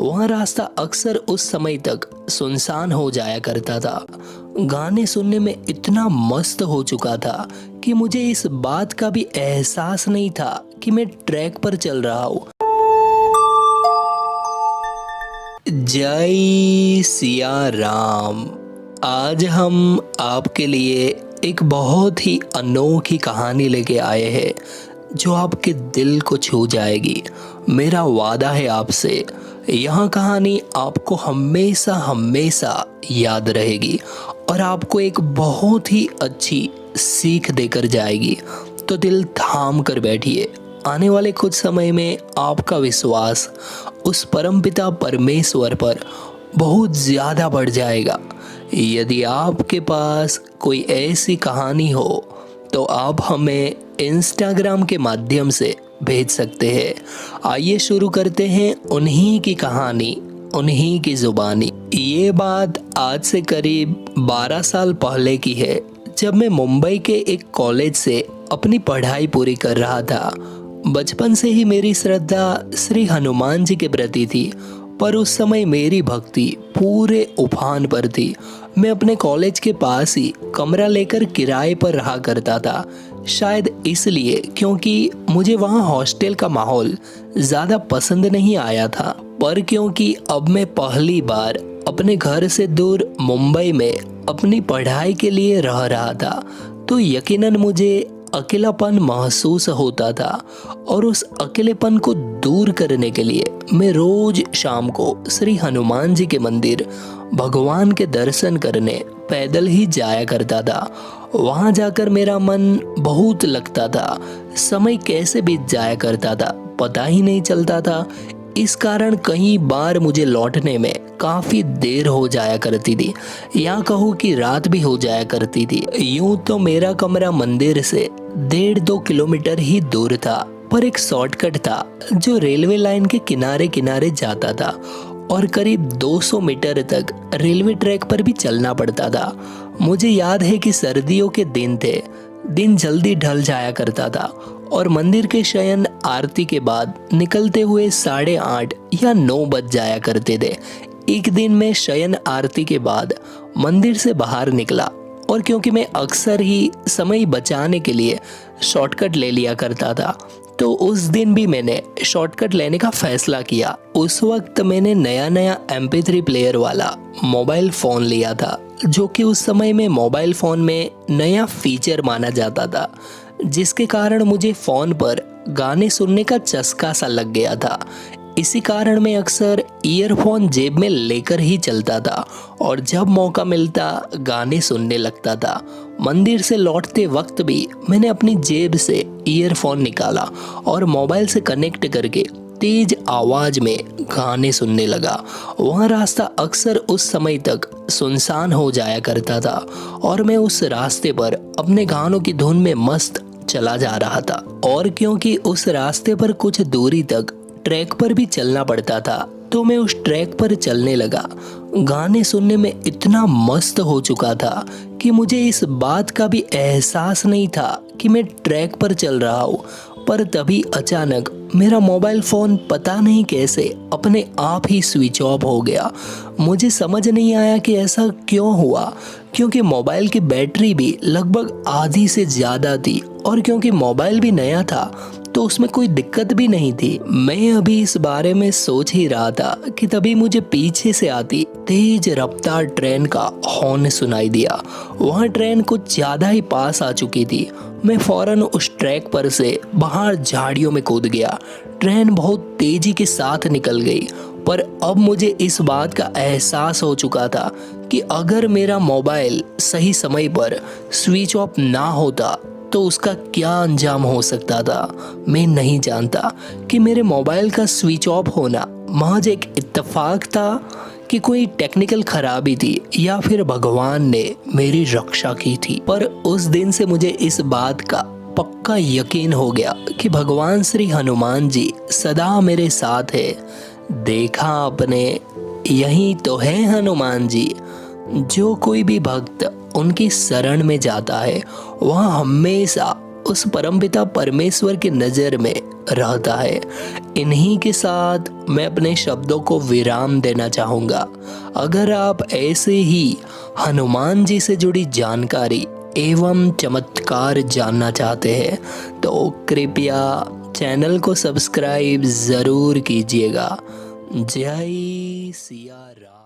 वहाँ रास्ता अक्सर उस समय तक सुनसान हो जाया करता था। गाने सुनने में इतना मस्त हो चुका था कि मुझे इस बात का भी एहसास नहीं था कि मैं ट्रैक पर चल रहा हूँ। जय सिया राम। आज हम आपके लिए एक बहुत ही अनोखी कहानी लेके आए हैं जो आपके दिल को छू जाएगी। मेरा वादा है आपसे, यह कहानी आपको हमेशा हमेशा याद रहेगी और आपको एक बहुत ही अच्छी सीख देकर जाएगी। तो दिल थाम कर बैठिए, आने वाले कुछ समय में आपका विश्वास उस परमपिता परमेश्वर पर बहुत ज़्यादा बढ़ जाएगा। यदि आपके पास कोई ऐसी कहानी हो तो आप हमें इंस्टाग्राम के माध्यम से भेज सकते हैं। आइए शुरू करते हैं उन्हीं की कहानी, उन्हीं की जुबानी। ये बात आज से करीब 12 साल पहले की है, जब मैं मुंबई के एक कॉलेज से अपनी पढ़ाई पूरी कर रहा था। बचपन से ही मेरी श्रद्धा श्री हनुमान जी के प्रति थी, पर उस समय मेरी भक्ति पूरे उफान पर थी। मैं अपने कॉलेज के पास ही कमरा लेकर किराए पर रहा करता था, शायद इसलिए क्योंकि मुझे वहाँ हॉस्टल का माहौल ज़्यादा पसंद नहीं आया था। पर क्योंकि अब मैं पहली बार अपने घर से दूर मुंबई में अपनी पढ़ाई के लिए रह रहा था, तो यकीनन मुझे अकेलापन महसूस होता था और उस अकेलेपन को दूर करने के लिए मैं रोज शाम को श्री हनुमान जी के मंदिर भगवान के दर्शन करने पैदल ही जाया करता था। वहां जाकर मेरा मन बहुत लगता था, समय कैसे बीत जाया करता था पता ही नहीं चलता था। इस कारण कई बार मुझे लौटने में काफी देर हो जाया करती थी, या कहूँ कि रात भी हो जाया करती थी। यूं तो मेरा कमरा मंदिर से 1.5-2 किलोमीटर ही दूर था, पर एक शॉर्टकट था जो रेलवे लाइन के किनारे किनारे जाता था और करीब 200 मीटर तक रेलवे ट्रैक पर भी चलना पड़ता था। मुझे याद है कि सर्दियों के दिन थे, दिन जल्दी ढल जाया करता था और मंदिर के शयन आरती के बाद निकलते हुए 8:30 या 9 बज जाया करते थे। एक दिन मैं शयन आरती के बाद मंदिर से बाहर निकला और क्योंकि मैं अक्सर ही समय बचाने के लिए शॉर्टकट ले लिया करता था, तो उस दिन भी मैंने शॉर्टकट लेने का फैसला किया। उस वक्त मैंने नया MP3 प्लेयर वाला मोबाइल फ़ोन लिया था, जो कि उस समय में मोबाइल फ़ोन में नया फीचर माना जाता था, जिसके कारण मुझे फ़ोन पर गाने सुनने का चस्का सा लग गया था। इसी कारण मैं अक्सर ईयरफोन जेब में लेकर ही चलता था और जब मौका मिलता गाने सुनने लगता था। मंदिर से लौटते वक्त भी मैंने अपनी जेब से ईयरफोन निकाला और मोबाइल से कनेक्ट करके तेज आवाज में गाने सुनने लगा। वहाँ रास्ता अक्सर उस समय तक सुनसान हो जाया करता था और मैं उस रास्ते पर अपने गानों की धुन में मस्त चला जा रहा था। और क्योंकि उस रास्ते पर कुछ दूरी तक ट्रैक पर भी चलना पड़ता था, तो मैं उस ट्रैक पर चलने लगा। गाने सुनने में इतना मस्त हो चुका था कि मुझे इस बात का भी एहसास नहीं था कि मैं ट्रैक पर चल रहा हूँ। पर तभी अचानक मेरा मोबाइल फ़ोन पता नहीं कैसे अपने आप ही स्विच ऑफ हो गया। मुझे समझ नहीं आया कि ऐसा क्यों हुआ, क्योंकि मोबाइल की बैटरी भी लगभग आधी से ज़्यादा थी और क्योंकि मोबाइल भी नया था तो उसमें कोई दिक्कत भी नहीं थी। मैं अभी इस बारे में सोच ही रहा था कि तभी मुझे पीछे से आती तेज रफ्तार ट्रेन का हॉर्न सुनाई दिया। वहाँ ट्रेन कुछ ज़्यादा ही पास आ चुकी थी। मैं फौरन उस ट्रैक पर से बाहर झाड़ियों में कूद गया। ट्रेन बहुत तेजी के साथ निकल गई, पर अब मुझे इस बात का एहसास हो चुका था कि अगर मेरा मोबाइल सही समय पर स्विच ऑफ ना होता तो उसका क्या अंजाम हो सकता था। मैं नहीं जानता कि मेरे मोबाइल का स्विच ऑफ होना महज एक इत्तेफाक था कि कोई टेक्निकल खराबी थी या फिर भगवान ने मेरी रक्षा की थी। पर उस दिन से मुझे इस बात का पक्का यकीन हो गया कि भगवान श्री हनुमान जी सदा मेरे साथ है। देखा आपने, यही तो है हनुमान जी। जो कोई भी भक्त उनकी शरण में जाता है वह हमेशा उस परमपिता परमेश्वर की नज़र में रहता है। इन्हीं के साथ मैं अपने शब्दों को विराम देना चाहूँगा। अगर आप ऐसे ही हनुमान जी से जुड़ी जानकारी एवं चमत्कार जानना चाहते हैं तो कृपया चैनल को सब्सक्राइब ज़रूर कीजिएगा। जय सिया राम।